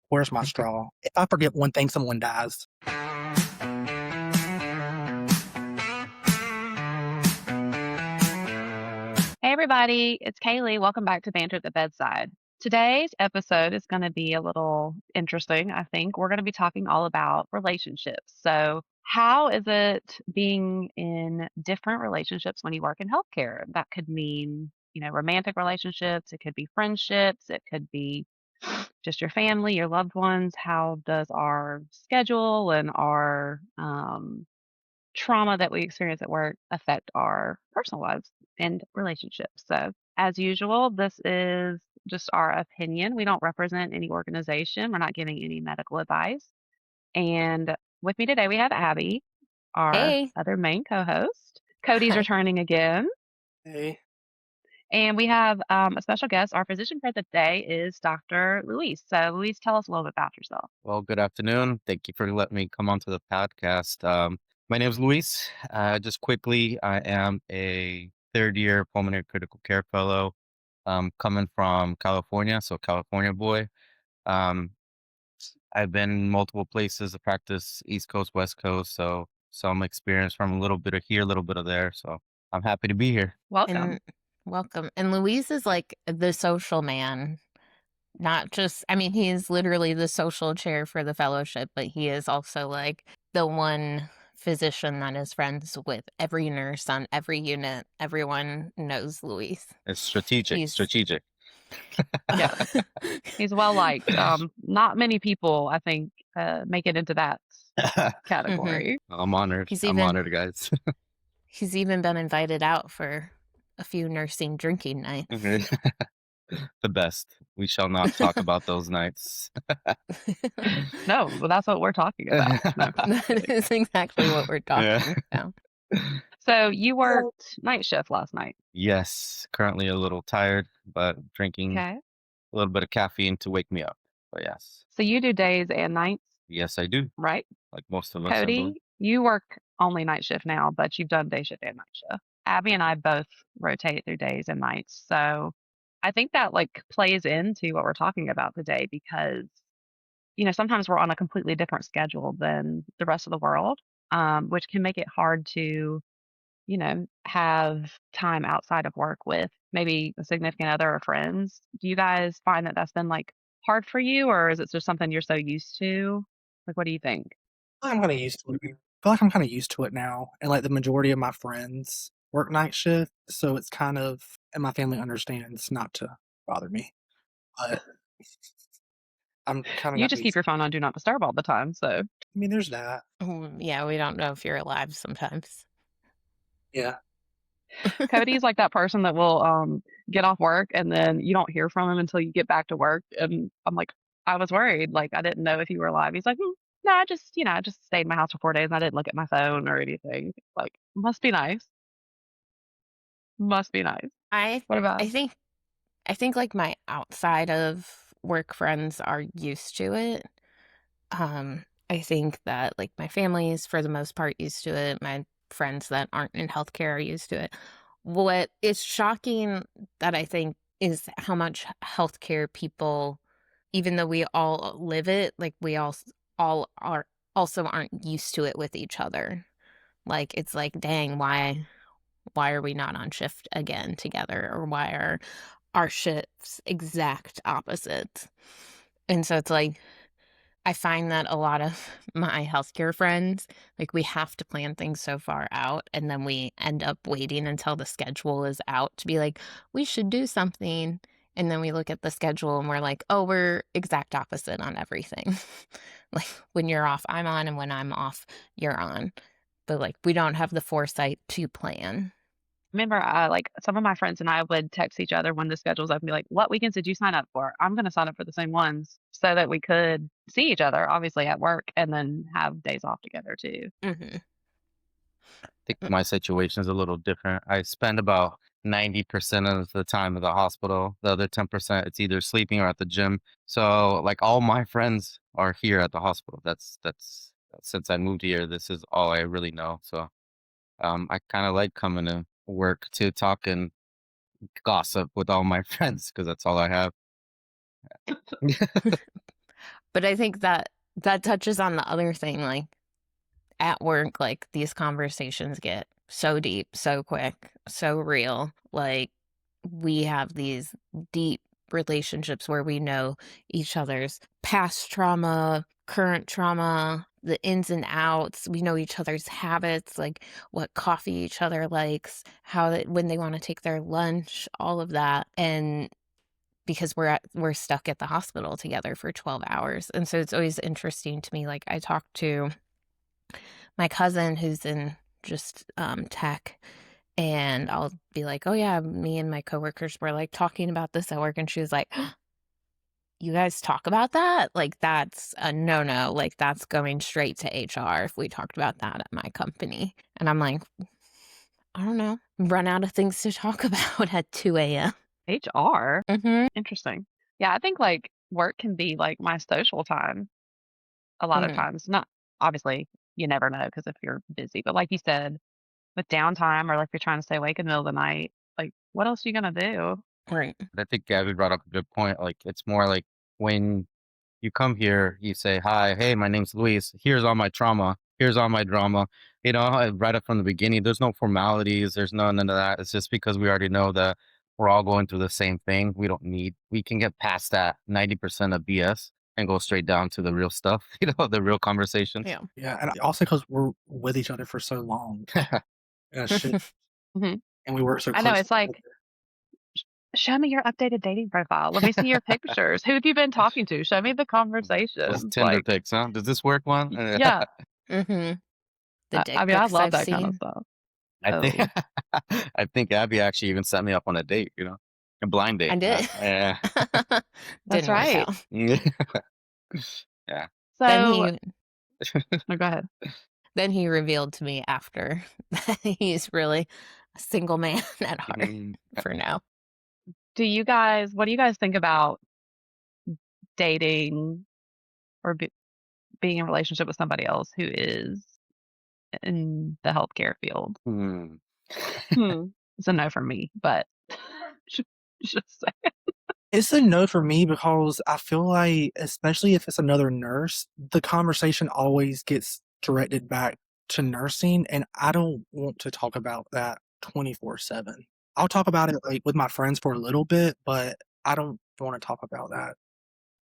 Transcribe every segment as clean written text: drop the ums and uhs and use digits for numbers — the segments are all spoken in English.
Where's my straw? If I forget one thing, someone dies. Hey everybody, it's Kaylee. Welcome back to Banter at the Bedside. Today's episode is going to be a little interesting, I think. We're going to be talking all about relationships. So, how is it being in different relationships when you work in healthcare? That could mean, romantic relationships, it could be friendships, it could be just your family, your loved ones. How does our schedule and our trauma that we experience at work affect our personal lives and relationships? So, as usual, this is just our opinion. We don't represent any organization, we're not giving any medical advice. And with me today, we have Abby, our Hey. other main co host. Cody's Hi. returning again. Hey. And we have a special guest. Our physician for the day is Dr. Luis. So, Luis, tell us a little bit about yourself. Well, good afternoon. Thank you for letting me come onto the podcast. My name is Luis. Just quickly, I am a third year pulmonary critical care fellow, coming from California, so California boy. Um, I've been in multiple places to practice East Coast, West Coast, so some experience from a little bit of here, a little bit of there. So I'm happy to be here. Welcome. And welcome. And Louise is like the social man, not just, I mean, he is literally the social chair for the fellowship, but he is also like the one physician that is friends with every nurse on every unit. Everyone knows Louise. It's strategic, He's, strategic. Yes. He's well liked. Not many people, I think, make it into that category. I'm honored. He's I'm even- honored, guys. he's even been invited out for a few nursing drinking nights. The best. We shall not talk about those nights. No, well, that's what we're talking about. No. That is exactly what we're talking about. So you worked night shift last night. Yes, currently a little tired, but drinking Okay. a little bit of caffeine to wake me up. But yes, So you do days and nights, yes, I do. right? Like most of us, I believe. Cody, you work only night shift now, but you've done day shift and night shift. Abby and I both rotate through days and nights. So I think that like plays into what we're talking about today because, sometimes we're on a completely different schedule than the rest of the world, which can make it hard to have time outside of work with maybe a significant other or friends. Do you guys find that that's been like hard for you, or is it just something you're so used to? Like, what do you think? I'm kind of used to it. I feel like I'm kind of used to it now. And like the majority of my friends work night shift. So it's kind of, and my family understands not to bother me. But I'm kind of You got just keep used. your phone on Do Not Disturb all the time. So, I mean, there's that. Yeah, we don't know if you're alive sometimes. Yeah. Cody's like that person that will get off work and then you don't hear from him until you get back to work. And I'm like, I was worried. Like, I didn't know if you were alive. He's like, no, I just stayed in my house for 4 days and I didn't look at my phone or anything. Like, must be nice. Must be nice. I What about? think like my outside of work friends are used to it. I think that like my family is for the most part used to it. My friends that aren't in healthcare are used to it. What is shocking that I think is how much healthcare people, even though we all live it, like we all are also aren't used to it with each other. Like it's like, dang, why are we not on shift again together, or why are our shifts exact opposites? And so it's like I find that a lot of my healthcare friends, like we have to plan things so far out, and then we end up waiting until the schedule is out to be like, we should do something. And then we look at the schedule and we're like, oh, we're exact opposite on everything. Like when you're off, I'm on, and when I'm off, you're on. But like we don't have the foresight to plan. Remember, like some of my friends and I would text each other when the schedule's up and be like, "What weekends did you sign up for?" I'm going to sign up for the same ones so that we could see each other, obviously at work, and then have days off together too. Mm-hmm. I think my situation is a little different. I spend about 90% of the time at the hospital. The other 10%, it's either sleeping or at the gym. So like all my friends are here at the hospital. That's since I moved here, this is all I really know. So I kind of like coming to work to talk and gossip with all my friends because that's all I have. But I think that touches on the other thing, like at work, like these conversations get so deep, so quick, so real. Like we have these deep relationships where we know each other's past trauma, current trauma, the ins and outs. We know each other's habits, like what coffee each other likes, when they want to take their lunch, all of that. And because we're stuck at the hospital together for 12 hours. And so it's always interesting to me. Like I talk to my cousin who's in just tech, and I'll be like, oh yeah, me and my coworkers were like talking about this at work, and she was like, you guys talk about that? Like that's a no-no. Like that's going straight to HR if we talked about that at my company. And I'm like, I don't know, run out of things to talk about at 2 a.m. HR? Mm-hmm. Interesting. Yeah, I think like work can be like my social time a lot of Mm-hmm. times. Not obviously, you never know because if you're busy, but like you said, with downtime or like you're trying to stay awake in the middle of the night, like what else are you gonna do? Right. I think Gabby brought up a good point. Like it's more like when you come here, you say, "Hi, hey, my name's Luis. Here's all my trauma. Here's all my drama." Right up from the beginning. There's no formalities. There's none of that. It's just because we already know that we're all going through the same thing. We can get past that 90% of BS and go straight down to the real stuff. The real conversations. Yeah. Yeah, and also because we're with each other for so long, shit, Hmm. and we work so I know close it's like, together. show me your updated dating profile. Let me see your pictures. Who have you been talking to? Show me the Those conversations. Tinder Like, pics, huh? Does this work one? yeah. Mm-hmm. The I dick mean, I pics love I've that kind of seen. stuff. I think Oh, I think Abby actually even set me up on a date, a blind I date. did. Yeah. that's Didn't work right. out. Yeah. Then So, he oh, go ahead. then he revealed to me after that he's really a single man at heart Mhm. for now. What do you guys think about dating or being in a relationship with somebody else who is in the healthcare field? Hmm. Hmm. It's a no from me, but just, just say. It's a no for me because I feel like, especially if it's another nurse, the conversation always gets directed back to nursing, and I don't want to talk about that 24/7. I'll talk about it like with my friends for a little bit, but I don't want to talk about that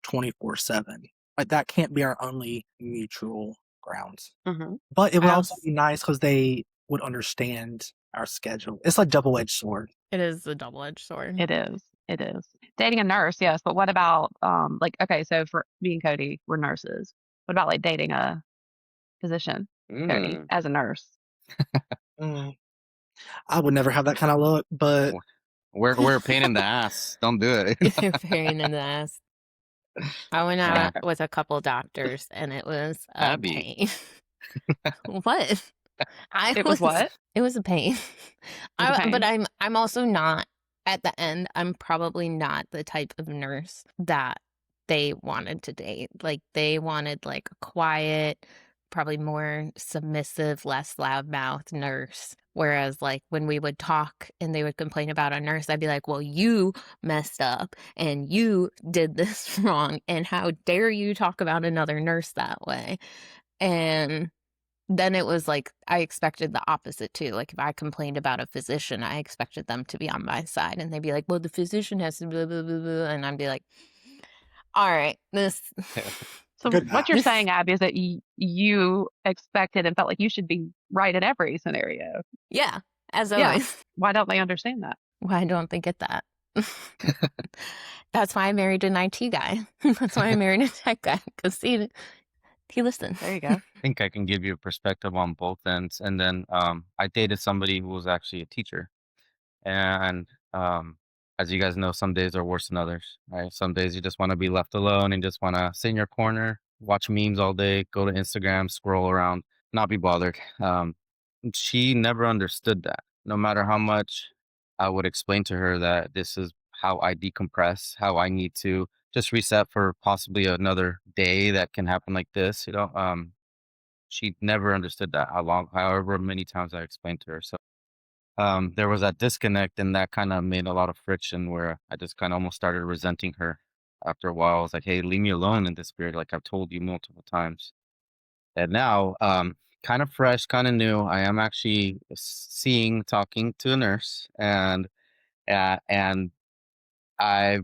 24/7. Like that can't be our only mutual grounds. Hmm. But it would I also also be nice because they would understand our schedule. It's like double-edged sword. It is a double-edged sword. It is. It is. Dating a nurse, yes, but what about like okay, so for me and Cody, we're nurses. What about like dating a physician, Cody, Mm. as a nurse? Mm, I would never have that kind of luck, but W- We're a pain in the ass. Don't do it. Pain in the ass. I went Yeah. out with a couple doctors and it was a Abby. pain. What? It was what? It was a pain. It was a But pain. I'm also not at the end. I'm probably not the type of nurse that they wanted to date. Like they wanted like a quiet, probably more submissive, less loudmouth nurse. Whereas like when we would talk and they would complain about a nurse, I'd be like, "Well, you messed up and you did this wrong, and how dare you talk about another nurse that way?" And then it was like I expected the opposite too. Like if I complained about a physician, I expected them to be on my side, and they'd be like, "Well, the physician has to blah blah blah blah," and I'd be like, "All right, this, So good what you're match. saying, Abby, is that you expected and felt like you should be right in every scenario. yeah, as Yeah. always." Why don't they understand that? Why don't they get that? That's why I married an IT guy. That's why I married a tech guy because he listened. There you go. Think I can give you a perspective on both ends. And then I dated somebody who was actually a teacher. And as you guys know, some days are worse than others, right? Some days you just want to be left alone and just want to sit in your corner, watch memes all day, go to Instagram, scroll around, not be bothered. She never understood that. No matter how much I would explain to her that this is how I decompress, how I need to just reset for possibly another day that can happen like this, she never understood that however many times I explained to her. So there was that disconnect, and that kind of made a lot of friction where I just kind of almost started resenting her. after a while, I was like, "Hey, leave me alone in this period." Like I've told you multiple times. And now, kind of fresh, kind of new. I am actually talking to a nurse, and I've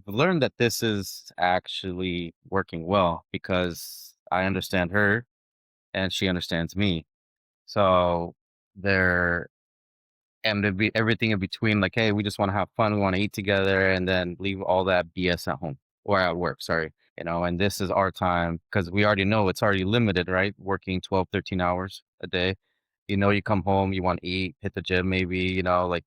learned that this is actually working well because I understand her and she understands me. So there and there'd be everything in between, like, hey, we just want to have fun, we want to eat together, and then leave all that BS at home or at work, sorry. And this is our time because we already know it's already limited, right? Working 12, 13 hours a day. You come home, you want to eat, hit the gym, maybe, like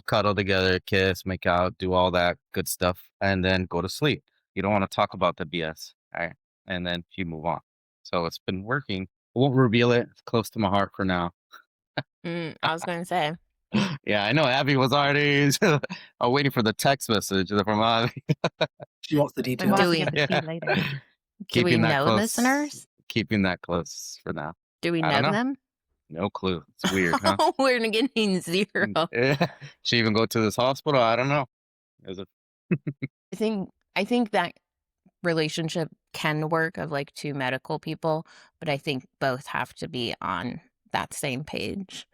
cuddle together, kiss, make out, do all that good stuff, and then go to sleep. You don't want to talk about the BS, right? And then you move on. So it's been working. I won't reveal it. It's close to my heart for now. I was going to say, Yeah, I know Abby was already I'm waiting for the text message from Abby. She wants the Like, we'll have do details. to we get the tea Yeah. later. do we Keeping that know close. listeners? Keeping that close for now. Do we I don't know know. them? No clue. It's weird, huh? We're getting zero. Yeah. She even go to this hospital? I don't know. Is it I think that relationship can work of like two medical people, but I think both have to be on that same page.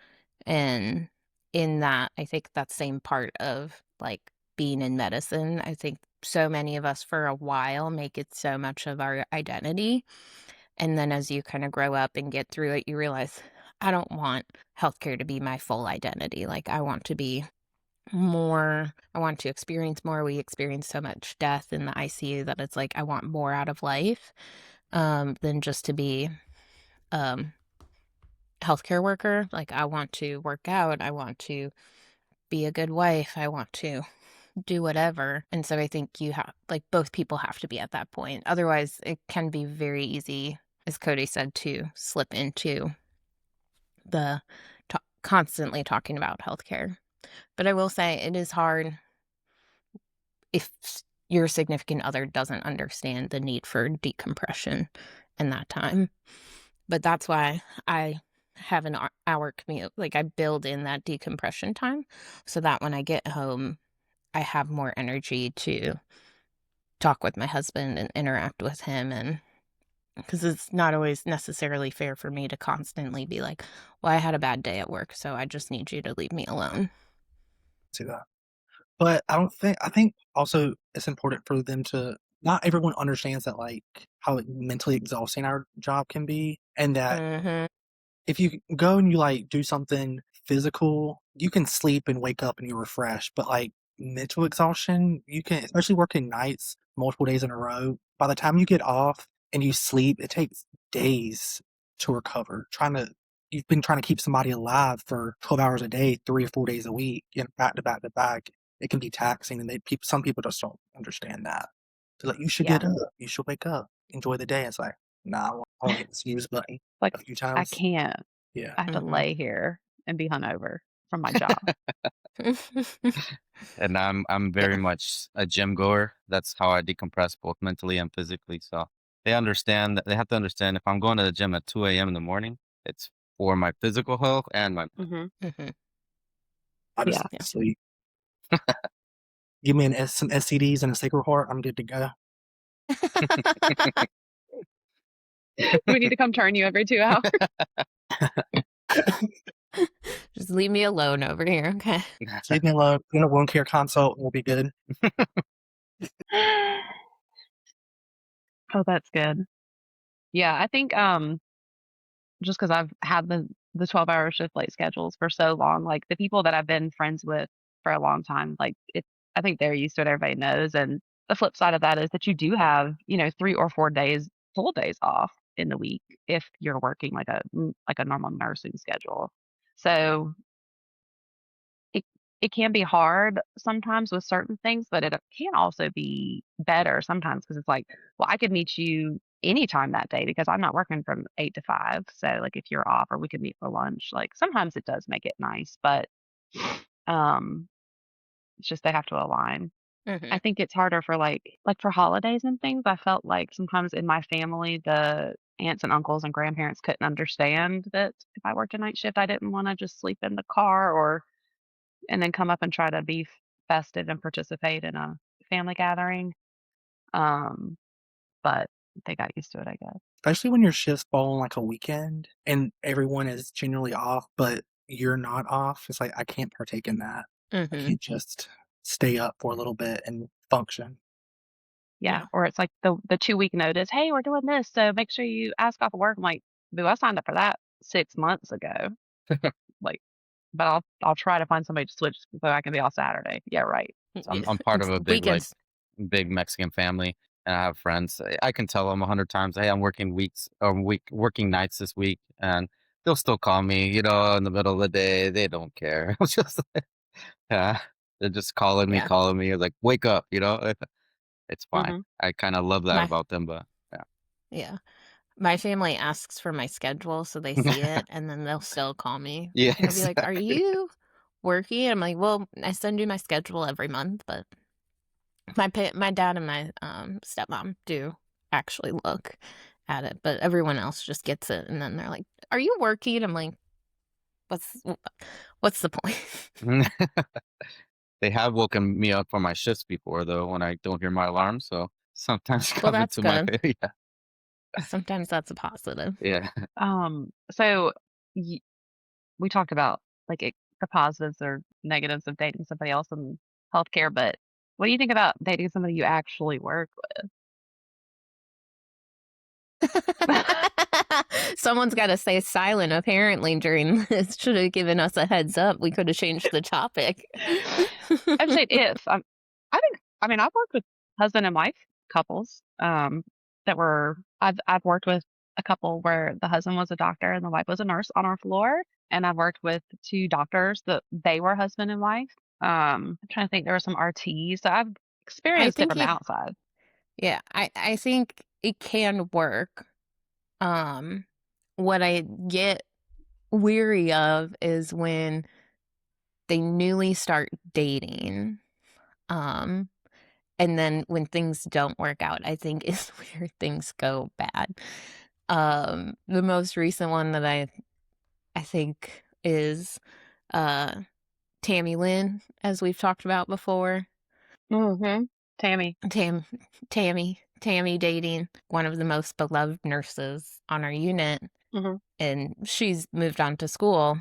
And in that, I think that same part of like being in medicine, I think so many of us for a while make it so much of our identity. And then as you kind of grow up and get through it, you realize I don't want healthcare to be my full identity. Like I want to be more, I want to experience more. We experience so much death in the ICU that it's like I want more out of life than just to be um healthcare worker. Like I want to work out, I want to be a good wife, I want to do whatever. And so I think you have like both people have to be at that point. Otherwise, it can be very easy, as Cody said, to slip into the constantly talking about healthcare. But I will say it is hard if your significant other doesn't understand the need for decompression in that time. But that's why I have an hour commute. Like I build in that decompression time so that when I get home, I have more energy to talk with my husband and interact with him. And because it's not always necessarily fair for me to constantly be like, well, I had a bad day at work, so I just need you to leave me alone. See that. But I think also it's important for them to not everyone understands that, like, how mentally exhausting our job can be, and that Mm-hmm. if you go and you, like, do something physical, you can sleep and wake up and you're refreshed, but, like, mental exhaustion, you can especially working nights multiple days in a row, by the time you get off and you sleep, it takes days to recover. You've been trying to keep somebody alive for 12 hours a day, 3 or 4 days a week, back to back to back. It can be taxing, and some people just don't understand that. They're like, "You should Yeah. get up. You should wake up. Enjoy the day." It's like, "Nah, I wanna hit the snooze button Like, a few I times." can't. Yeah. I have to Mm-hmm. lay here and be hungover from my job. and I'm very Yeah. much a gym goer. That's how I decompress both mentally and physically. So they have to understand if I'm going to the gym at 2 a.m. in the morning, it's for my physical health and my Hmm. Mm-hmm. I just Yeah. Yeah. sleep. Give me some STDs and a Sacred Heart, I'm good to go. We need to come turn you every 2 hours. Just leave me alone over here, okay? Just leave me alone, put in a wound care consult, and we'll be good. Oh, that's good. Yeah, I think just because I've had the 12-hour shift late schedules for so long, like the people that I've been friends with for a long time, like I think they're used to it. Everybody knows. And the flip side of that is that you do have 3 or 4 days, full days off in the week if you're working like a normal nursing schedule. So it it can be hard sometimes with certain things, but it can also be better sometimes because it's like, well, I could meet you anytime that day because I'm not working from 8 to 5. So like if you're off or we could meet for lunch, like sometimes it does make it nice, but um it's just they have to align. Mm-hmm. I think it's harder for like for holidays and things. I felt like sometimes in my family the aunts and uncles and grandparents couldn't understand that if I worked a night shift I didn't want to just sleep in the car or and then come up and try to be festive and participate in a family gathering. But they got used to it, I guess. Especially when your shifts fall on like a weekend and everyone is generally off, but you're not off. It's like I can't partake in that. I Mhm. can't just stay up for a little bit and function. Yeah, Yeah. or it's like the 2-week notice, "Hey, we're doing this, so make sure you ask off of work." I'm like, "Boo, I signed up for that 6 months ago." Like, but I'll try to find somebody to switch so I can be off Saturday. Yeah, right. Yeah. I'm part of a big like Weekends. big Mexican family, and I have friends. I can tell them 100 times, "Hey, I'm working weeks or working nights this week," and they'll still call me, in the middle of the day. They don't care. It's just yeah, they're just Yeah. calling me, like, "Wake up," It's fine. Mhm. I kinda love that My about them, but yeah. My family asks for my schedule so they see yeah. it, and then they'll still call me, Yeah, and they'll be like, "Are exactly. you working?" I'm like, "Well, I send you my schedule every month," but my dad and my, stepmom do actually look at it, but everyone else just gets it, and then they're like, "Are you working?" I'm like, "What's what's the point?" They have woken me up from my shifts before, though, when I don't hear my alarm, so sometimes Well, come that's into my good. yeah, Sometimes that's a positive. yeah. So y we talked about, like, the positives or negatives of dating somebody else in healthcare, but what do you think about dating somebody you actually work with? Someone's gotta stay silent apparently during this. Should have given us a heads up. We could have changed the topic. I'm saying if. I mean, I've worked with husband and wife couples, that were I've worked with a couple where the husband was a doctor and the wife was a nurse on our floor, and I've worked with 2 doctors that they were husband and wife. I'm trying to think, there were some RTs, so I've I experienced it think from the yeah, outside. yeah, I think it can work. Um, what I get weary of is when they newly start dating, um, and then when things don't work out, I think is where things go bad. The most recent one that I think is, uh, Tammy Lynn, as we've talked about before. Mhm. Tammy. Tam Tammy dating one of the most beloved nurses on our unit, Mhm. and she's moved on to school,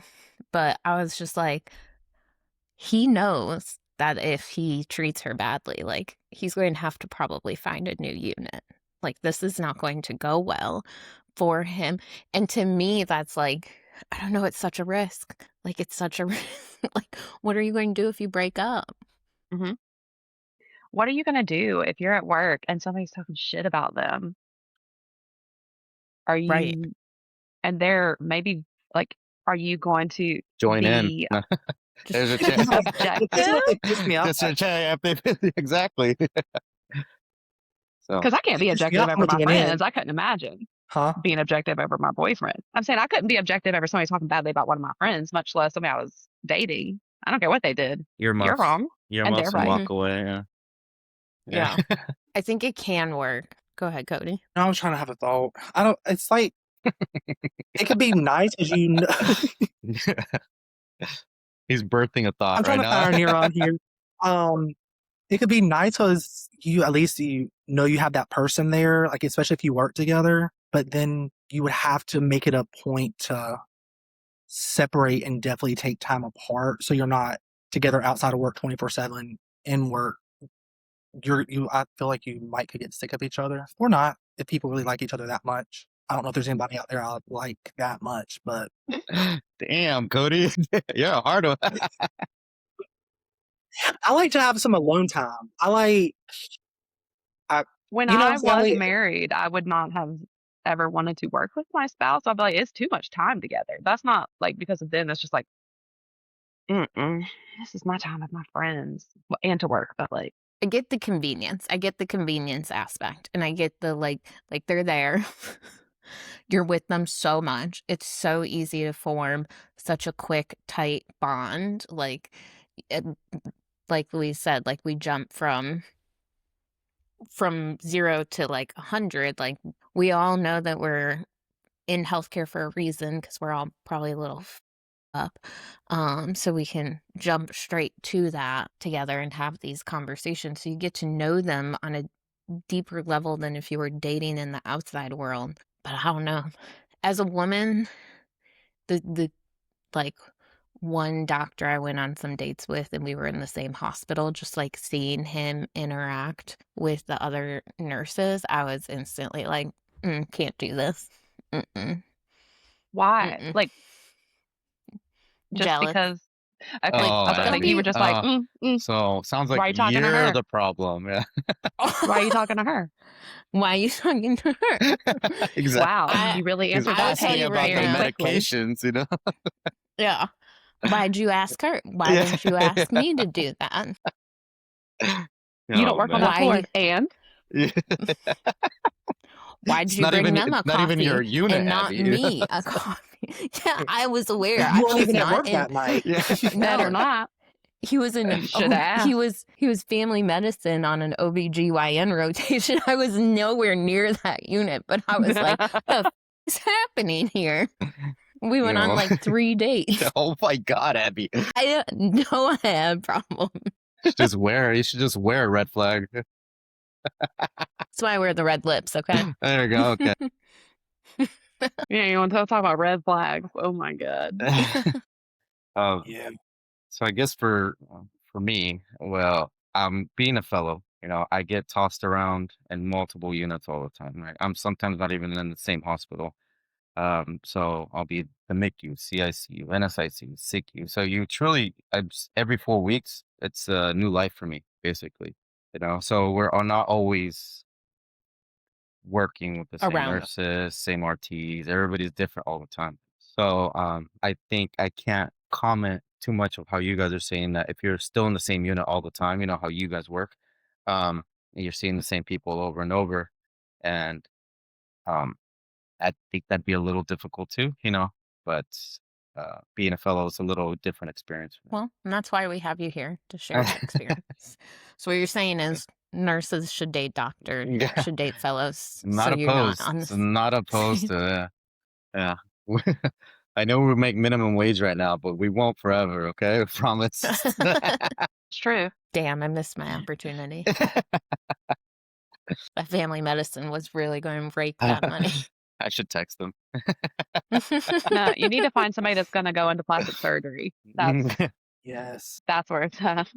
but I was just like, he knows that if he treats her badly, like, he's going to have to probably find a new unit. Like, this is not going to go well for him, and to me, that's like, I don't know, it's such a risk. Like, it's such a risk. Like, what are you going to do if you break up? Mhm. What are you gonna do if you're at work and somebody's talking shit about them? Are Right. you and they're maybe like, are you going to Join in. be There's a Just chance. Especially if objective? they piss me off Just that a chance. Exactly. So, Because I can't they be piss me objective off, I'm over gonna my join in. friends. I couldn't imagine Huh? being objective over my boyfriend. I'm saying I couldn't be objective over somebody talking badly about one of my friends, much less somebody I was dating. I don't care what they did. You're earmuffs. wrong, and they're Earmuffs and right. mhm, walk away, yeah. yeah. Yeah. I think it can work. Go ahead, Cody. No, I was trying to have a thought. I don't it's like it could be nice as He's birthing a thought I'm trying right to now. fire a neuron here. Um, it could be nice because you at least you have that person there, like especially if you work together. But then you would have to make it a point to separate and definitely take time apart, so you're not together outside of work 24/7. In work, I feel like you might could get sick of each other or not if people really like each other that much. I don't know if there's anybody out there I like that much, but Damn, Cody. Yeah, hard one. I like to have some alone time. I, When I was family. married, I would not have ever wanted to work with my spouse. I'd be like, it's too much time together. That's not like because of them. It's just like, mm-mm, this is my time with my friends and to work. But like, I get the convenience. I get the convenience aspect, and I get the like they're there. You're with them so much. It's so easy to form such a quick, tight bond. It, like Louise said, like we jump from 0 to like 100. Like we all know that we're in healthcare for a reason because we're all probably a little up. So we can jump straight to that together and have these conversations. So you get to know them on a deeper level than if you were dating in the outside world. But I don't know. As a woman, the like one doctor I went on some dates with and we were in the same hospital, just like seeing him interact with the other nurses, I was instantly like, can't do this. Mm-mm. Why? Mm-mm. Like, just Jealous. because okay, Like, I was gonna say, don't you were be just like, So sounds like why are you talking to you're her? the problem. Yeah. Why are you talking to her? Why are you talking to her? Exactly. Wow, you really He's answered that tell asking you hey about right the very now. quickly. medications, you know? Yeah. Why'd you ask her? Why Yeah. didn't you ask me to do that? You don't Oh work on that man. floor, Why and Yeah. why'd you bring them a It's not even your coffee unit, and not Abby. me a coffee? Yeah, I was aware. You I weren't was even at not work in that night. Yeah. better no, not. he was in an Should ask. he was family medicine on an OBGYN rotation. I was nowhere near that unit, but I was like, the is happening here? We You went on know. like 3 dates. Oh my God, Abby. I know I had a problem. You should just wear a red flag. That's why I wear the red lips, okay? There you go. Okay. Yeah, you want to talk about red flags? Oh my god. Um, Yeah. so I guess for me, well, being a fellow, I get tossed around in multiple units all the time, right? I'm sometimes not even in the same hospital. So I'll be the MICU, CICU, NSICU, SICU. So you truly, every 4 weeks, it's a new life for me, basically. So we're not always working with the same Around. nurses, same RTs. Everybody's different all the time. So I think I can't comment too much of how you guys are saying that if you're still in the same unit all the time, how you guys work, and you're seeing the same people over and over, and um, I think that'd be a little difficult too, but being a fellow is a little different experience for Well, and that's why we have you here to share that experience. So what you're saying is nurses should date doctors, me. Yeah, should date fellows, so not you're not opposed. on So this. not opposed to yeah. I know we make minimum wage right now, but we won't forever, okay? I promise. It's true. Damn, I missed my opportunity. That family medicine was really going to break that money. I should text them. No, you need to find somebody that's gonna go into plastic surgery. Yes. That's where it's at.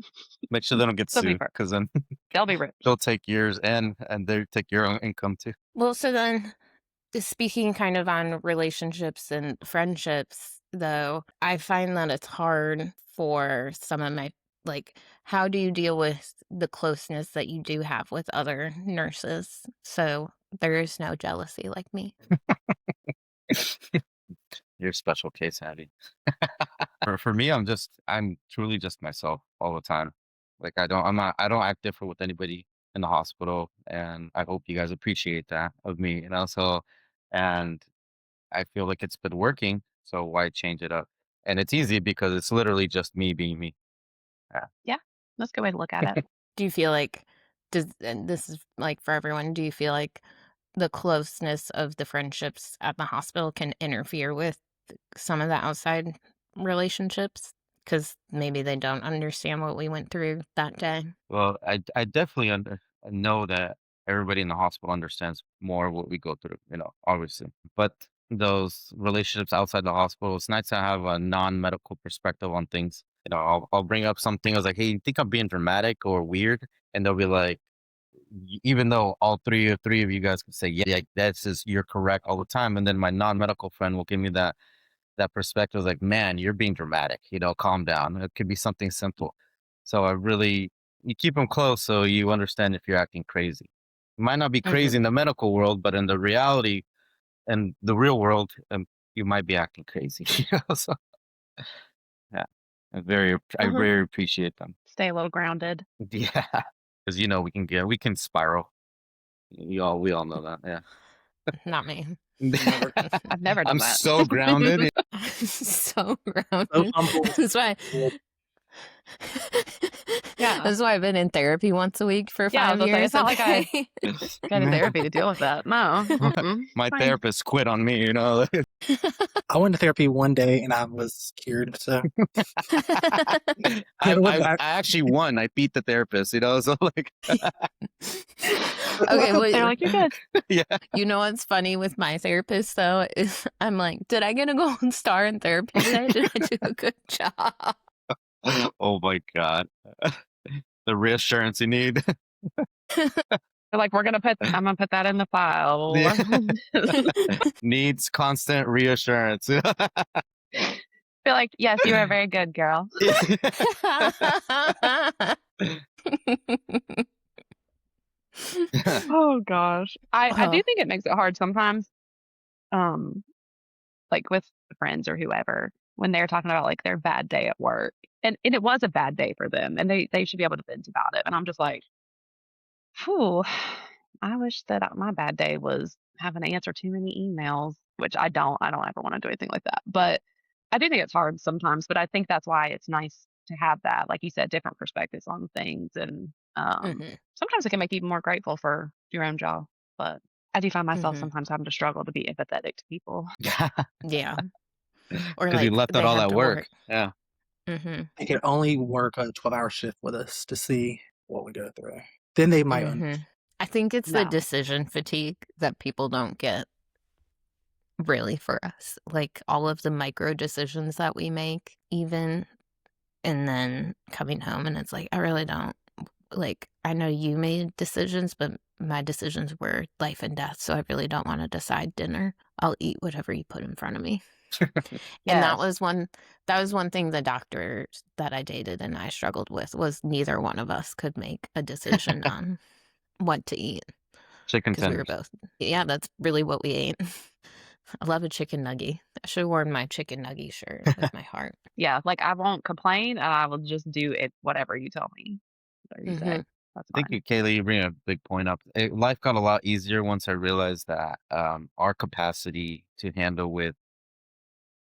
Make sure they don't get They'll be sued, fine. because then They'll be rich. they'll take yours and they take your own income too. Well, so then speaking kind of on relationships and friendships, though, I find that it's hard for some of my, like, how do you deal with the closeness that you do have with other nurses? So there is no jealousy like me. You're a special case, Abby. For me, I'm truly just myself all the time. Like I don't act different with anybody in the hospital, and I hope you guys appreciate that of me, So, and I feel like it's been working, so why change it up? And it's easy because it's literally just me being me. Yeah. Yeah, that's a good way to look at it. Do you feel like, and this is like for everyone, do you feel like the closeness of the friendships at the hospital can interfere with some of the outside relationships? Because maybe they don't understand what we went through that day. Well, I definitely know that everybody in the hospital understands more what we go through, obviously. But those relationships outside the hospital, it's nice to have a non-medical perspective on things. I'll bring up something. I was like, "Hey, you think I'm being dramatic or weird?" And they'll be like, even though all three of you guys can say, "Yeah, you're correct all the time," and then my non-medical friend will give me that perspective, like, "Man, you're being dramatic. Calm down. It could be something simple." So you keep them close so you understand if you're acting crazy. You might not be crazy in the medical world, but in the reality and the real world, you might be acting crazy. So, yeah, I very appreciate them. Stay a little grounded. Yeah, because we can spiral. We all know that. Yeah. Not me. I've never done I'm that. so grounded. So grounded. So humble. That's why. Yeah. That's why I've been in therapy once a week for Yeah, I was 5 gonna say, years, it's not like I okay? go to Man, therapy to deal with that. No. Mm-mm. My Fine. therapist quit on me, I went to therapy one day and I was cured. So I, never went I back. I actually won. I beat the therapist, so like, Okay, They're well, like, "You're good." yeah. you know what's funny with my therapist, though, is I'm like, "Did I get a gold star in therapy today? Did I do a good job?" Oh my God. The reassurance you need. They're like, I'm gonna put that in the file." Yeah. Needs constant reassurance. Feel like, "Yes, you are very good, girl." Oh gosh. I do Oh, think it makes it hard sometimes, um, like with friends or whoever, when they're talking about like their bad day at work. And it was a bad day for them and they should be able to vent about it. And I'm just like, whew, I wish that my bad day was having to answer too many emails, which I don't. I don't ever want to do anything like that. But I do think it's hard sometimes. But I think that's why it's nice to have that, like you said, different perspectives on things. And mhm, sometimes it can make you more grateful for your own job. But I do find myself mhm. sometimes having to struggle to be empathetic to people. Yeah. Or, Because you like, left out they all have that to work. work. Yeah. Mhm, They could only work a 12-hour shift with us to see what we go through. Then they might mhm. I think it's the No. decision fatigue that people don't get really for us, like, all of the micro decisions that we make even, and then coming home and it's like, I really don't like, I know you made decisions, but my decisions were life and death, so I really don't wanna decide dinner. I'll eat whatever you put in front of me. And Yes. that was one thing the doctors that I dated and I struggled with was neither one of us could make a decision on what to eat Chicken because we were tenders. both yeah, that's really what we ate. I love a chicken nugget. I should have worn my chicken nugget shirt with my heart. Yeah. Like I won't complain and I will just do it whatever you tell me or you say. Mhm, That's Thank fine. you, Kaylee. You bring a big point up. Life got a lot easier once I realized that our capacity to handle with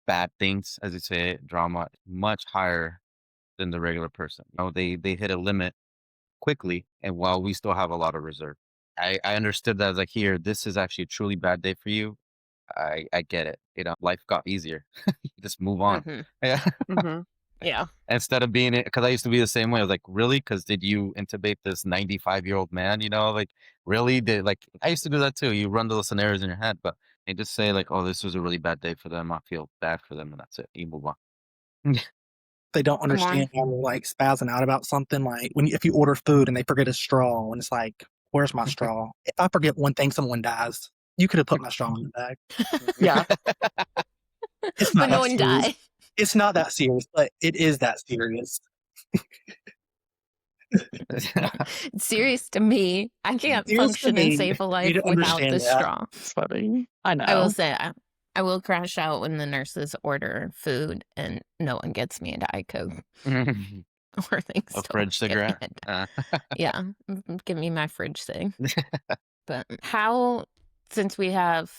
bad things, as you say, drama, much higher than the regular person. They hit a limit quickly, and while we still have a lot of reserve. I understood that. I was like, here, this is actually a truly bad day for you. I get it. Life got easier. Just move on. mhm. Yeah. Mhm. Yeah. Instead of being it, because I used to be the same way. I was like, really? Because did you intubate this 95-year-old man? Like, really? Did like I used to do that too. You run those scenarios in your head, but they just say like, oh, this was a really bad day for them. I feel bad for them, and that's it. You move on. they don't More understand how we're like spazzing out about something. Like if you order food and they forget a straw, and it's like, where's my straw? If I forget one thing, someone dies. You could have put my straw in the bag. Yeah. It's but not no that one serious. died. It's not that serious, but it is that serious. It's serious to me. I can't Serious to function and me. save a You life don't without understand the that. straw. It's funny. I I will know. say I will crash out when the nurses order food and no one gets me a Diet Coke or things A don't fridge get me cigarette. a yeah, give me my fridge thing. But how since we have,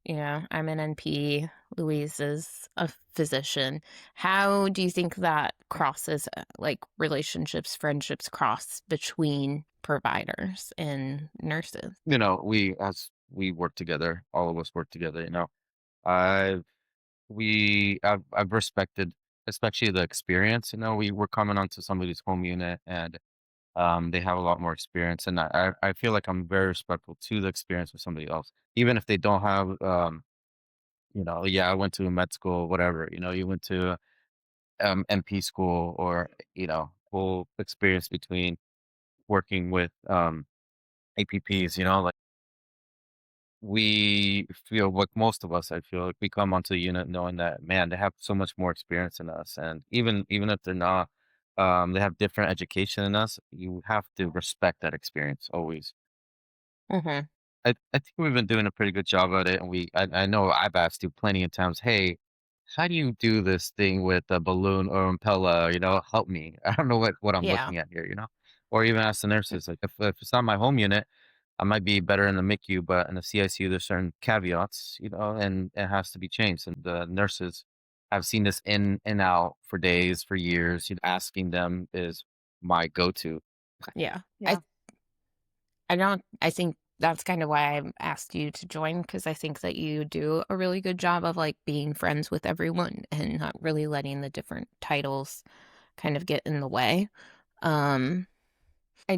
I'm an NP, Louise is a physician, how do you think that crosses, like, relationships, friendships cross between providers and nurses? We work together, all of us work together. I've I've respected, especially the experience. We're coming onto somebody's home unit, and they have a lot more experience, and I feel like I'm very respectful to the experience of somebody else, even if they don't have yeah, I went to med school, whatever. You went to MP school, or whole experience between working with APPs. Like, we feel like most of us, I feel like we come onto the unit knowing that, man, they have so much more experience than us, and even if they're not, they have different education than us. You have to respect that experience always. Mhm. I think we've been doing a pretty good job at it, and I know I've asked you plenty of times, hey, how do you do this thing with a balloon or impella? Help me. I don't know what I'm Yeah. looking at here. Or even ask the nurses, like, if it's not my home unit, I might be better in the MICU, but in the CICU, there's certain caveats, and it has to be changed. And the nurses have seen this in and out for days, for years. Asking them is my go-to. Yeah. Yeah. I think that's kind of why I asked you to join, because I think that you do a really good job of like being friends with everyone and not really letting the different titles kind of get in the way. Um, I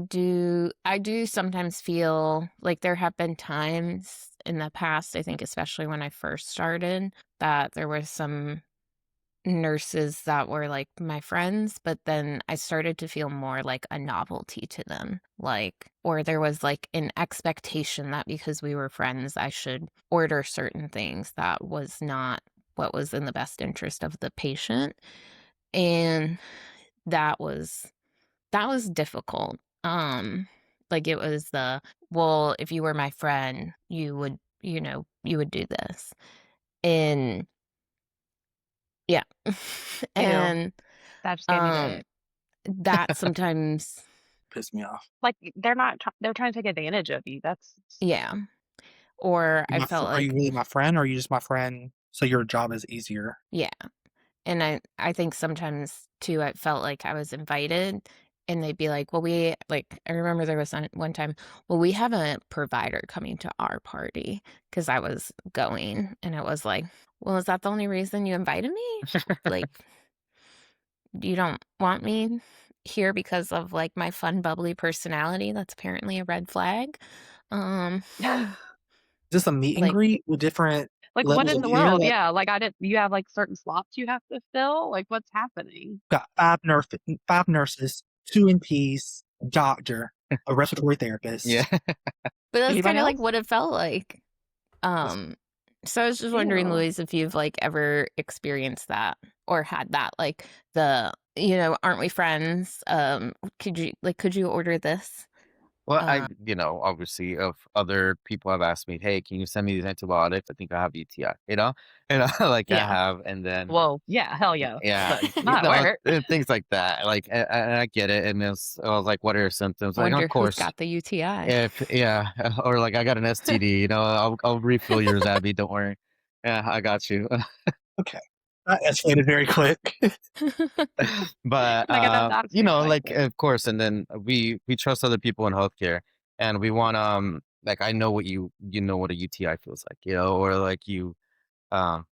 do sometimes feel like there have been times in the past, I think especially when I first started, that there was some nurses that were like my friends, but then I started to feel more like a novelty to them. Like, or there was like an expectation that because we were friends, I should order certain things that was not what was in the best interest of the patient. And that was difficult. Like it was well, if you were my friend, you would, you would do this. And yeah. Ew. And That just gave me the um ick. that sometimes, Piss me off. Like, they're trying to take advantage of you. That's yeah. Or I felt Are you like, really my friend, or are you just my friend so your job is easier? yeah. And I think sometimes too, I felt like I was invited and they'd be like, well, I remember there was one time, well, we have a provider coming to our party because I was going. And it was like, well, is that the only reason you invited me? Like, you don't want me here because of like my fun, bubbly personality? That's apparently a red flag. Um, Is this a meet and like, greet with different like, what levels in of the care? world? Like, Yeah, like, I didn't you have, like, certain slots you have to fill? Like, what's happening? got 5 nurses, 2 NPs, doctor, a respiratory therapist. Yeah. but that's kind Anybody of like else? what it felt like. That's So I was just wondering, Ew. Louise, if you've like ever experienced that or had that, like aren't we friends? Could you order this? Well, Uh, obviously, if other people have asked me, "Hey, can you send me these antibiotics? I think I have UTI." Like I yeah. have, and then Well, yeah, hell yeah, yeah, but not at work. things like that. Like, and I get it, and I was like, "What are your symptoms?" Like, of Wonder who's course, got the UTI. if yeah, or like I got an STD. I'll refill yours, Abby. Don't worry. Yeah, I got you. okay. That escalated very quick. But Can I get that doc like like of course, and then we trust other people in healthcare, and we want like I know what you know what a UTI feels like, or like um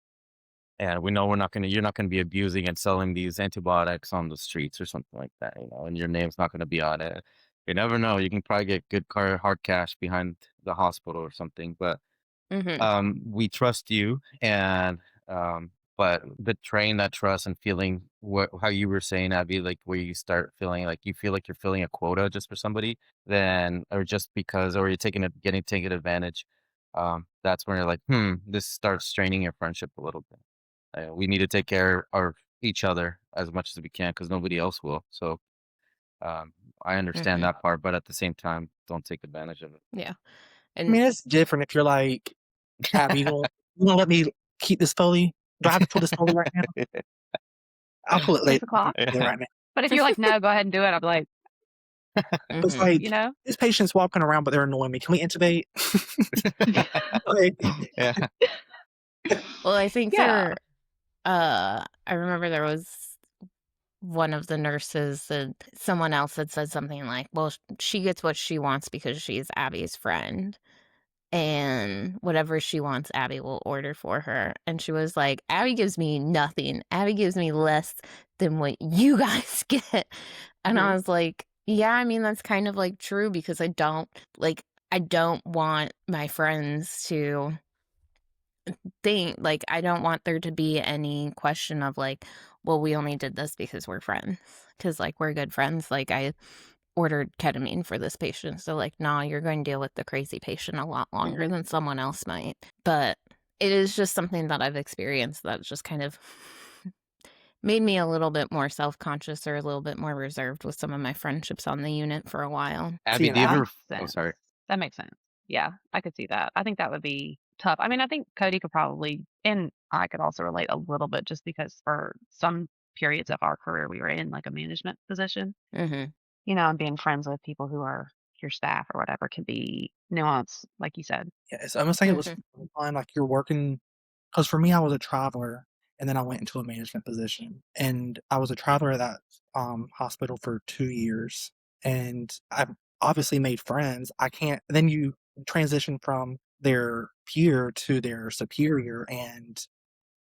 and we know you're not gonna be abusing and selling these antibiotics on the streets or something like that, and your name's not gonna be on it. You never know. You can probably get hard cash behind the hospital or something, but hmm we trust you, and but betraying that trust and feeling how you were saying, Abby, like where you start feeling like you feel like you're filling a quota just for somebody, then or just because, or you're getting taken advantage. That's when you're like, this starts straining your friendship a little bit. We need to take care of each other as much as we can because nobody else will. So um, I understand hmm that part, but at the same time, don't take advantage of Yeah. I And mean, it's different if you're like, "Abby, it. you gonna let me keep this Foley? Do I have to pull this Foley right now? I'll pull it later. I 6 o'clock? can't pull it Yeah. right now." But if you're like, "No, go ahead and do it," I'm like, It's hmm you like, know? "This patient's walking around, but they're annoying me. Can we intubate?" Like, Yeah. well, I think Yeah. I remember there was one of the nurses and someone else had said something like, well, she gets what she wants because she's Abby's friend. And whatever she wants, Abby will order for her. And she was like, Abby gives me nothing. Abby gives me less than what you guys get. And I Mhm. was like, yeah, I mean, that's kind of like true because I don't want my friends to I don't want there to be any question of like, well, we only did this because we're friends. Cause like we're good friends. Like I ordered ketamine for this patient. So like, nah, you're going to deal with the crazy patient a lot longer than someone else might. But it is just something that I've experienced that's just kind of made me a little bit more self-conscious or a little bit more reserved with some of my friendships on the unit for a while. see, Abby, and do you That I ever makes oh, sorry. sense. That makes sense. Yeah, I could see that. I think that would be tough. I mean, I think Cody could probably, and I could also relate a little bit just because for some periods of our career, we were in like a management position, Mhm. and being friends with people who are your staff or whatever can be nuanced, like you said. yeah, it's almost like it was Mhm. fun, like you're working. Because for me, I was a traveler, and then I went into a management position. And I was a traveler at that hospital for 2 years, and I obviously made friends. I can't. Then you transition from their peer to their superior, and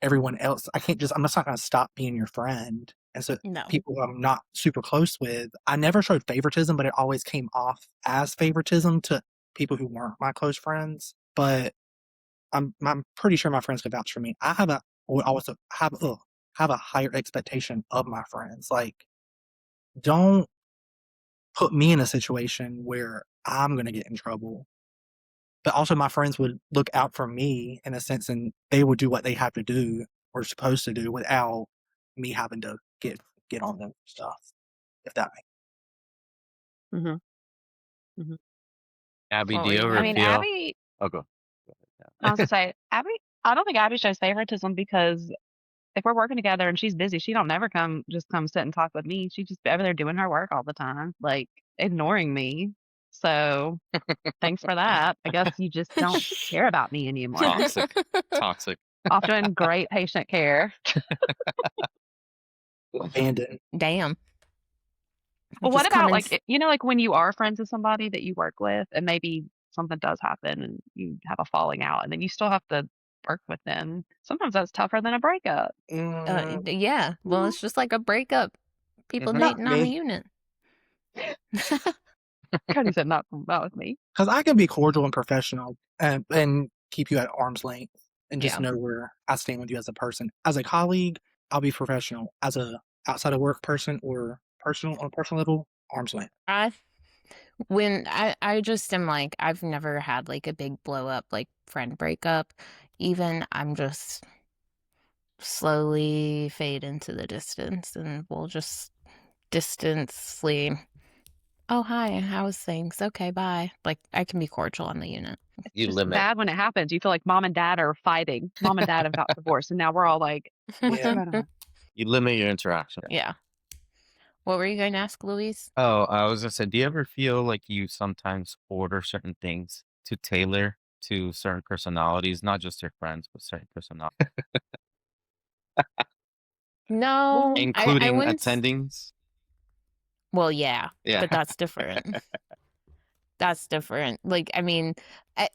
everyone else. I'm just not going to stop being your friend. And so No. people I'm not super close with, I never showed favoritism, but it always came off as favoritism to people who weren't my close friends. But I'm pretty sure my friends could vouch for me. I have a would also have a higher expectation of my friends. Like, don't put me in a situation where I'm gonna get in trouble. But also my friends would look out for me in a sense, and they would do what they have to do or supposed to do without me having to get on them stuff, if that makes Mhm. Mhm. Abby, What do were you you I ever gonna mean, say? feel? Abby Oh, go. I was gonna say, Abby I don't think Abby shows favoritism because if we're working together and she's busy, she don't never come sit and talk with me. She just be over there doing her work all the time, like, ignoring me. So, thanks for that. I guess you just don't care about me anymore. Toxic. Toxic. Off doing great patient care. abandoned. Damn. Well, what Just come about, and like, like, when you are friends with somebody that you work with and maybe something does happen and you have a falling out and then you still have to work with them. Sometimes that's tougher than a breakup. Mm, yeah. Well, it's just like a breakup. People Hmm. not dating on the me, unit. Cody said not with me. because I can be cordial and professional and keep you at arm's length and just Yeah. know where I stand with you as a person. As a colleague, I'll be professional. As a outside of work person or personal on a personal level, arm's length. I just am like, I've never had like a big blow up, like friend breakup. Even I'm just slowly fade into the distance and we'll just distantly, oh, hi, how's things? Okay, bye. Like, I can be cordial on the unit. It's You just limit. bad when it happens. You feel like mom and dad are fighting. Mom and dad have got divorced, and now we're all like, "What's Yeah. going on?" You limit your interaction. Yeah. What were you going to ask, Louise? Oh, I was gonna say, do you ever feel like you sometimes order certain things to tailor to certain personalities, not just your friends, but certain personalities, No, Well, I including wouldn't. attendings? Well, yeah, Yeah. but that's different. That's different. Like, I mean, I,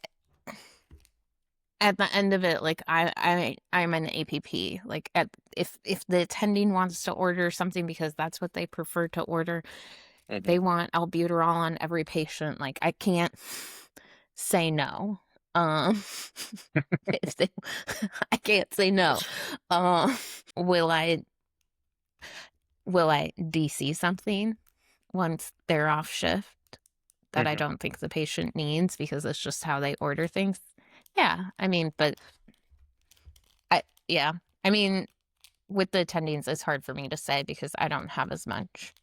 at the end of it, like I'm an APP. Like if the attending wants to order something because that's what they prefer to order, Mhm. they want albuterol on every patient. Like I can't say no. If they, I can't say no. Will I DC something once they're off shift that I Mhm. don't think the patient needs because it's just how they order things? Yeah, I mean, but yeah, I mean, with the attendings, it's hard for me to say because I don't have as much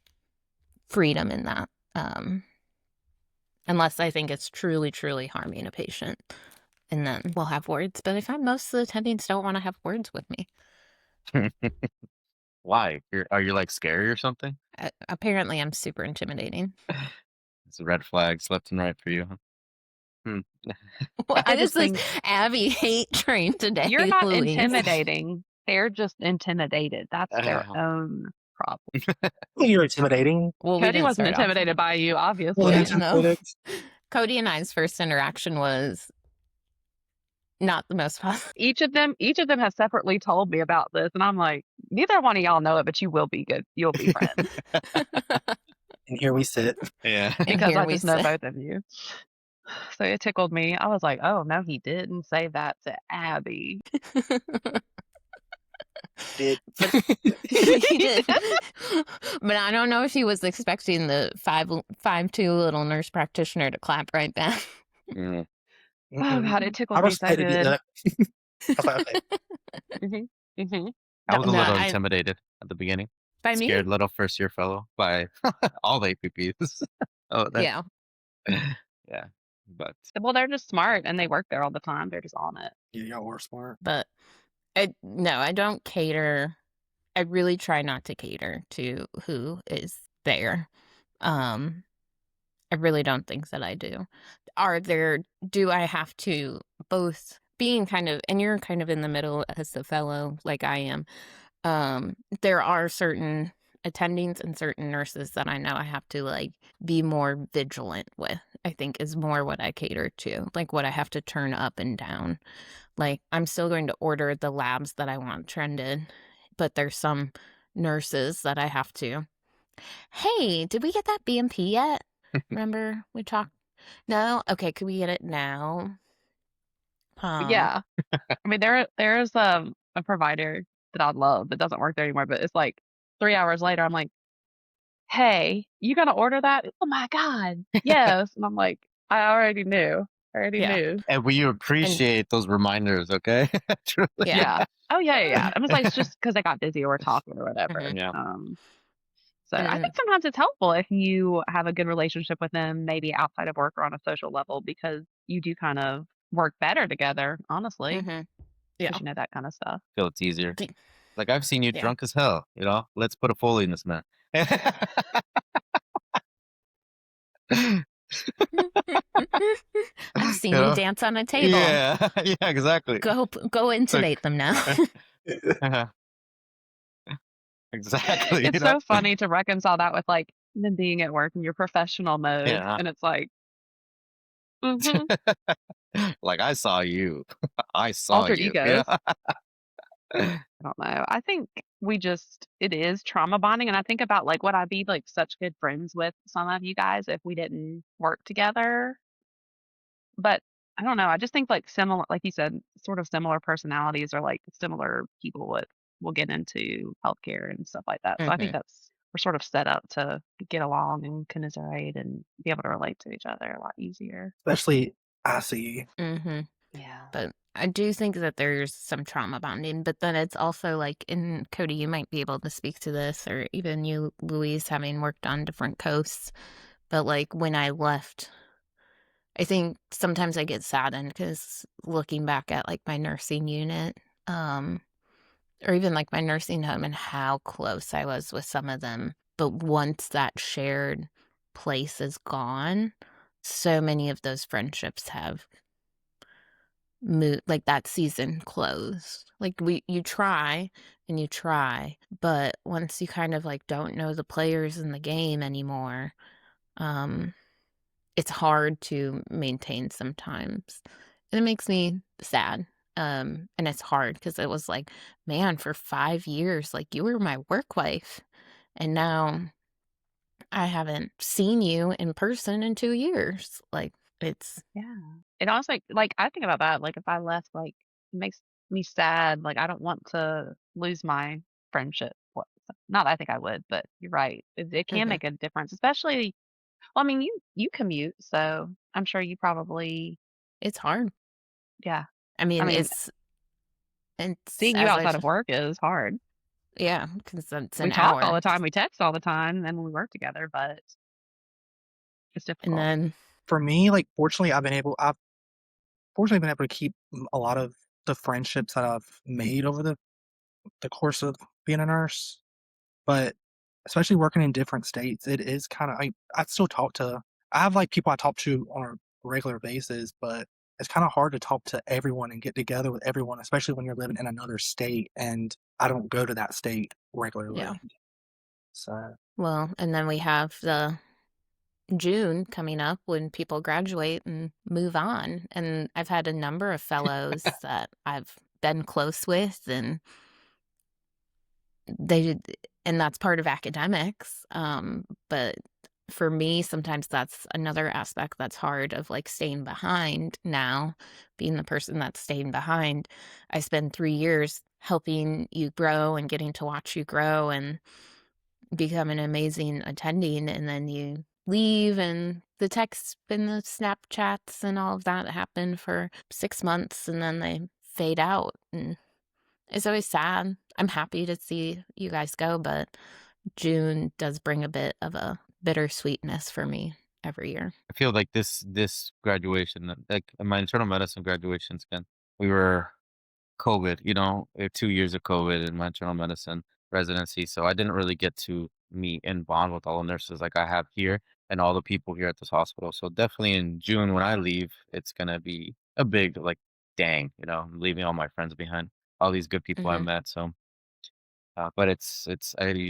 freedom in that. Unless I think it's truly, truly harming a patient, and then we'll have words. But I find most of the attendings don't want to have words with me. Why? Are you like scary or something? Apparently, I'm super intimidating. It's red flags left and right for you, huh? Hmm. Why I is just this think Abby hate train today, you're not Louise? intimidating. They're just intimidated. That's their Oh. own problem. Well, you're intimidating. Well, we Cody didn't wasn't start off. intimidated by you, Well, obviously. that's No. critics. Cody and I's first interaction was not the most positive. Each of them has separately told me about this, and I'm like, neither one of y'all know it, but you will be good. You'll be friends And here we sit. Yeah. And because here I we just know sit. both of you. So it tickled me. I was like, oh no, he didn't say that to Abby. Did He did. But I don't know if he was expecting the 5'2" little nurse practitioner to clap right back. Mm. Oh God, it I tickled me so respected good. it. That's what I say. I was a No, little intimidated at the beginning. by me? Scared little first year fellow by all the APPs. Oh, that, Yeah. yeah. But Well, they're just smart and they work there all the time. They're just on it. Yeah, y'all were smart. But no, I don't cater. I really try not to cater to who is there. I really don't think that I do. Do I have to both being kind of, and you're kind of in the middle as a fellow like I am. There are certain attendings and certain nurses that I know I have to like be more vigilant with. I think is more what I cater to, like what I have to turn up and down. Like I'm still going to order the labs that I want trended, but there's some nurses that I have to. Hey, did we get that BMP yet? Remember we talked? No? Okay, could we get it now? But Um, yeah, I mean, there's a provider that I love that doesn't work there anymore, but it's like 3 hours later, I'm like, "Hey, you gonna order that?" "Oh my god, yes." And I'm like, "I already knew. I already yeah. knew." And we And appreciate those reminders, okay? Truly. yeah. Yeah. Oh, yeah, yeah, yeah. I was like, it's just because I got busy or we're talking or whatever. Mhm. Yeah. So I And think sometimes it's helpful if you have a good relationship with them, maybe outside of work or on a social level, because you do kind of work better together, honestly, mhm. because Yeah. you know that kind of stuff. Feel it's easier. D Like, I've seen you yeah. drunk as hell, you know? Let's put a Foley in this man. You I've seen you know? dance on a table. Yeah. Yeah, exactly. Go Like intubate them now. exactly, you It's know? so funny to reconcile that with like them being at work in your professional mode. Yeah. And it's like, mm-hmm, Like, I saw you. I saw altered you, you egos. know? I don't know. I think it is trauma bonding. And I think about like, would I be like such good friends with some of you guys if we didn't work together? But I don't know, I just think, like, similar like you said, sort of similar personalities or, like, similar people would will get into healthcare and stuff like that. So I think Mhm. that's we're sort of set up to get along and commiserate and be able to relate to each other a lot easier. especially ICU. Mhm. Yeah. But I do think that there's some trauma bonding, but then it's also like, and Cody, you might be able to speak to this, or even you, Louise, having worked on different coasts. But like when I left, I think sometimes I get saddened because looking back at like my nursing unit, um, or even like my nursing home and how close I was with some of them. But once that shared place is gone, so many of those friendships have like that season closed. Like you try and you try, but once you kind of like don't know the players in the game anymore, um, it's hard to maintain sometimes. And it makes me sad. And it's hard because it was like, man, for 5 years, like you were my work wife. And now I haven't seen you in person in 2 years. Like it's, Yeah. It also like, I think about that, like, if I left, like, it makes me sad, like, I don't want to lose my friendship. Not that I think I would, but you're right. It can mhm, make a difference, especially well, I mean, you commute, so I'm sure you probably it's hard. yeah. I I mean, mean, it's seeing you as I outside of work is hard. yeah, because it's We an talk all hour. the time, we text all the time, and we work together, but it's And difficult. then For me, like, I've fortunately been able to keep a lot of the friendships that I've made over the course of being a nurse. But especially working in different states, it is kinda I still talk to I have, like, people I talk to on a regular basis, but it's kinda hard to talk to everyone and get together with everyone, especially when you're living in another state, and I don't go to that state yeah. regularly. So, Well, and then we have the June coming up when people graduate and move on. And I've had a number of fellows that I've been close with, and they and that's part of academics. But for me, sometimes that's another aspect that's hard of like staying behind now, being the person that's staying behind. I spend 3 years helping you grow and getting to watch you grow and become an amazing attending, and then you leave and the texts and the Snapchats and all of that happen for 6 months, and then they fade out, and it's always sad. I'm happy to see you guys go, but June does bring a bit of a bittersweetness for me every year. I feel like this graduation, like my internal medicine graduations again, we were COVID, you know, 2 years of COVID in my internal medicine residency. So I didn't really get to meet and bond with all the nurses like I have here and all the people here at this hospital. So definitely in June when I leave, it's gonna be a big like dang, I'm leaving all my friends behind, all these good people I Mhm. met. So, but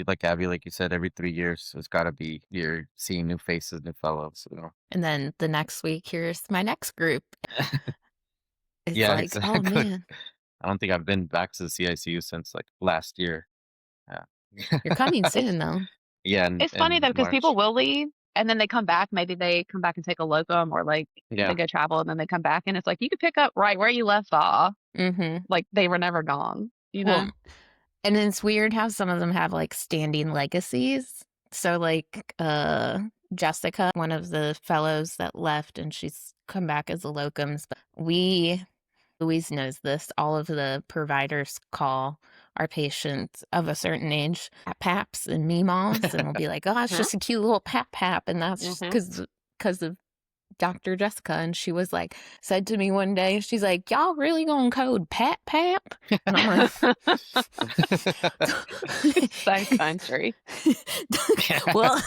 like Abby, like you said, every 3 years, it's got to be you're seeing new faces, new fellows. And then the next week, here's my next group. It's Yeah, like, oh exactly. man, I don't think I've been back to the CICU since like last year. Yeah. you're coming It's soon though. Yeah, in, it's funny in though because people March. will leave and then they come back. Maybe they come back and take a locum or like they Yeah. go travel and then they come back and it's like you could pick up right where you left off. Mm-hmm. Like they were never gone, you Well, know? and it's weird how some of them have like standing legacies. So like Jessica, one of the fellows that left and she's come back as a locums. But Louise knows this, all of the providers call our patients of a certain age paps and meemaws and we'll be like, oh, it's Huh? just a cute little pap and that's just Hmm. because of Dr. Jessica, and she was like, said to me one day, she's like, y'all really gonna code Pat Pap? And I'm like, So country. well,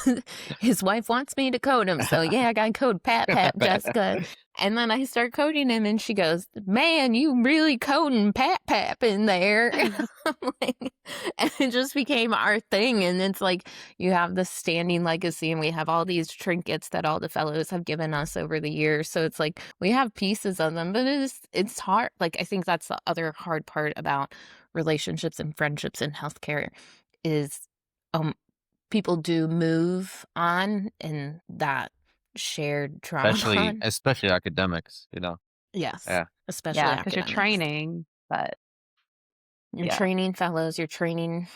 his wife wants me to code him. So yeah, I got to code Pat Pap, Jessica. And then I start coding him, and she goes, man, you really coding Pat Pap in there. I'm like, and it just became our thing. And it's like, you have this standing legacy, and we have all these trinkets that all the fellows have given us over the years. So it's like, we have pieces of them, but it's hard. Like, I think that's the other hard part about relationships and friendships in healthcare is um people do move on and that shared trauma especially bond. especially academics. Yes, Yeah. especially Yeah, because you're academics. training, but You're yeah. training fellows, you're training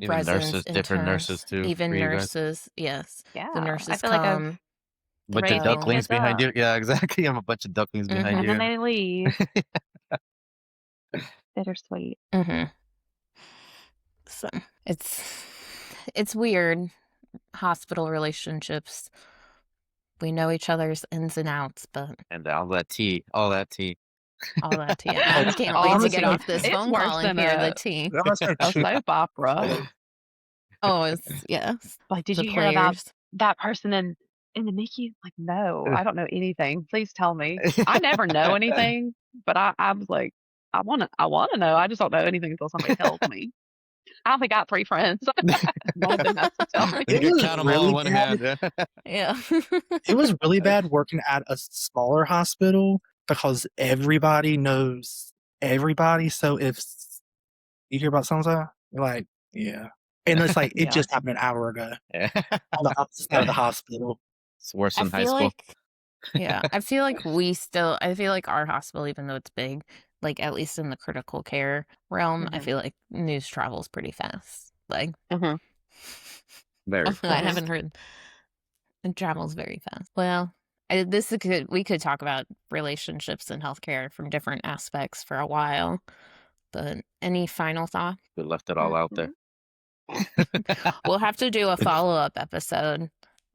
Even residents, nurses, different nurses interns, too for even you guys. nurses. Yes, the Yeah. I nurses feel like I've come, Bunch of raised people go. ducklings kids behind up you. Yeah, exactly. You have a bunch of ducklings behind Mm-hmm. and then you. they leave. Bittersweet. Mm-hmm. So it's weird. Hospital relationships. We know each other's ins and outs, but And all that tea, all that tea. all that tea. Oh, I can't All wait the to get tea. off this It's phone worse call and than hear the a tea. that's so a true. soap opera. Oh, it's yes. Like, did The you hear about players. that person in the NICU? Like, no, I don't know anything. Please tell me. I never know anything, but I was like, I wanna know. I just don't know anything until somebody tells me. I only got 3 friends. One of them has to tell me. You It can was count them all in really one bad. hand. Yeah. Yeah. It was really bad working at a smaller hospital because everybody knows everybody. So if you hear about something, you're like, yeah. And it's like, it Yeah. just happened an hour ago Yeah. on the opposite side of the hospital. It's worse I than high feel school. like I feel like I feel like our hospital, even though it's big, like at least in the critical care realm, I Mhm. feel like news travels pretty fast. Like Mhm. Very I Mhm. fast. haven't heard it travels very fast. Well, we could talk about relationships in healthcare from different aspects for a while. But any final thoughts? We left it all out there. Mhm. We'll have to do a follow-up episode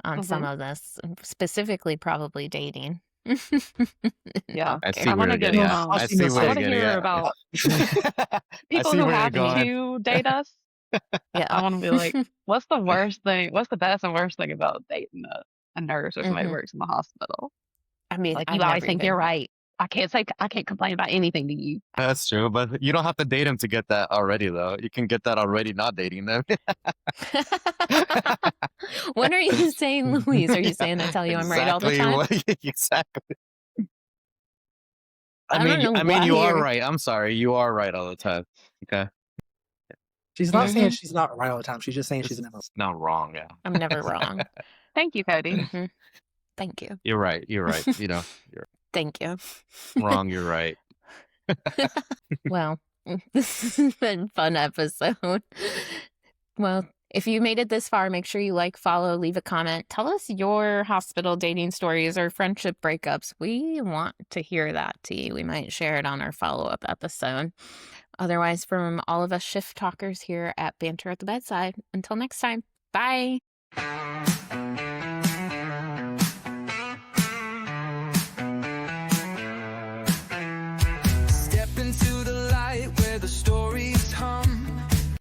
on some Mhm. of this, specifically probably dating. In Yeah. I healthcare. see I where wanna you're get getting No, at. I'll I see the see where I you're same. wanna getting hear at. about I people see who where you're have going. to date us. Yeah. I wanna be like, what's the worst thing what's the best and worst thing about dating a nurse or somebody who Hmm. works in the hospital? I mean, Like, you I've always never think you're even. right. I can't complain about anything to you. That's true, but you don't have to date him to get that already, though. You can get that already not dating them. What are you saying, Louise? Are you Yeah, saying I tell you I'm right all the exactly time? what exactly. I I don't mean, know I mean, why you are you're. right. I'm sorry, you are right all the time. Okay, She's not saying Hmm. she's not right all the time. She's just saying she's never. it's not wrong. Yeah, I'm never wrong. Thank you, Cody. Hmm. Thank you. you're right. You're right. You're Thank you. wrong. You're right. Well, this has been a fun episode. Well, if you made it this far, make sure you like, follow, leave a comment. Tell us your hospital dating stories or friendship breakups. We want to hear that tea. We might share it on our follow-up episode. Otherwise, from all of us shift talkers here at Banter at the Bedside, until next time, bye.